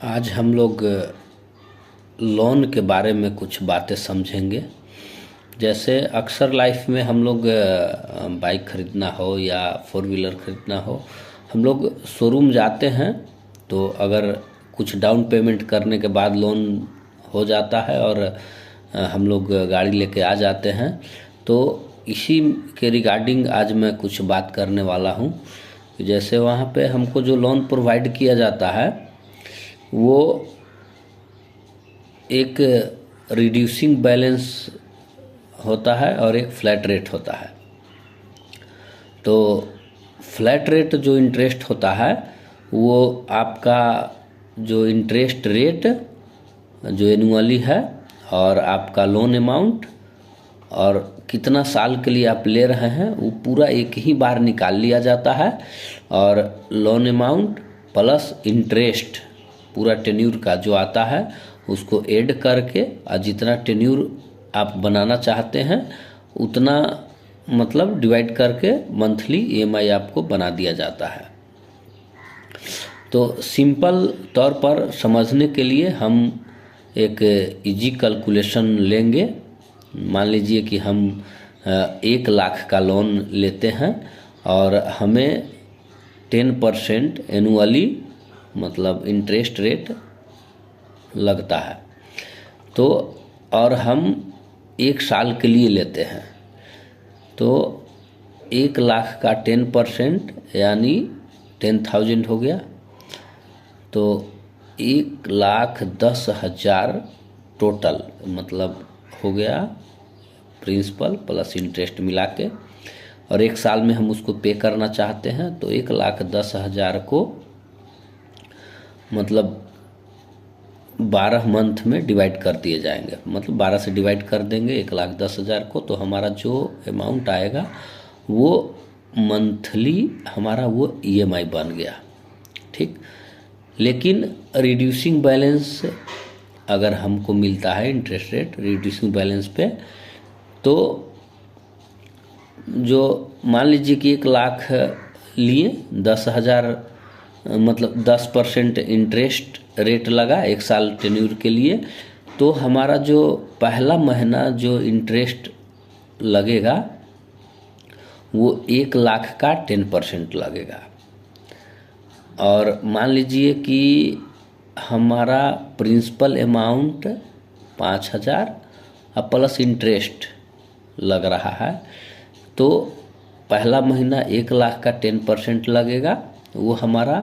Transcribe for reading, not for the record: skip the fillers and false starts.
आज हम लोग लोन के बारे में कुछ बातें समझेंगे। जैसे अक्सर लाइफ में हम लोग बाइक खरीदना हो या फोर व्हीलर खरीदना हो, हम लोग शोरूम जाते हैं। तो अगर कुछ डाउन पेमेंट करने के बाद लोन हो जाता है और हम लोग गाड़ी लेके आ जाते हैं। तो इसी के रिगार्डिंग आज मैं कुछ बात करने वाला हूँ। जैसे वहाँ पे हमको जो लोन प्रोवाइड किया जाता है वो एक रिड्यूसिंग बैलेंस होता है और एक फ्लैट रेट होता है। तो फ्लैट रेट जो इंटरेस्ट होता है वो आपका जो इंटरेस्ट रेट जो एनुअली है और आपका लोन अमाउंट और कितना साल के लिए आप ले रहे हैं वो पूरा एक ही बार निकाल लिया जाता है। और लोन अमाउंट प्लस इंटरेस्ट पूरा टेन्यूर का जो आता है उसको ऐड करके और जितना टेन्यूर आप बनाना चाहते हैं उतना मतलब डिवाइड करके मंथली ईएमआई आपको बना दिया जाता है। तो सिंपल तौर पर समझने के लिए हम एक इजी कैलकुलेशन लेंगे। मान लीजिए कि हम 1,00,000 का लोन लेते हैं और हमें 10% एनुअली मतलब इंटरेस्ट रेट लगता है। तो और हम 1 साल के लिए लेते हैं तो 1,00,000 का 10% यानी 10,000 हो गया। तो 1,10,000 टोटल मतलब हो गया प्रिंसिपल प्लस इंटरेस्ट मिला के। और 1 साल में हम उसको पे करना चाहते हैं तो 1,10,000 को मतलब 12 मंथ में डिवाइड कर दिए जाएंगे। मतलब 12 से डिवाइड कर देंगे 1,10,000 को, तो हमारा जो अमाउंट आएगा वो मंथली हमारा वो ईएमआई बन गया। ठीक, लेकिन रिड्यूसिंग बैलेंस अगर हमको मिलता है इंटरेस्ट रेट रिड्यूसिंग बैलेंस पे, तो जो मान लीजिए कि 1,00,000 लिए 10,000 मतलब 10% इंटरेस्ट रेट लगा 1 साल टेन्यूर के लिए, तो हमारा जो पहला महीना जो इंटरेस्ट लगेगा वो 1,00,000 का 10% लगेगा। और मान लीजिए कि हमारा प्रिंसिपल अमाउंट 5,000 और प्लस इंटरेस्ट लग रहा है, तो पहला महीना 1,00,000 का 10% लगेगा, वो हमारा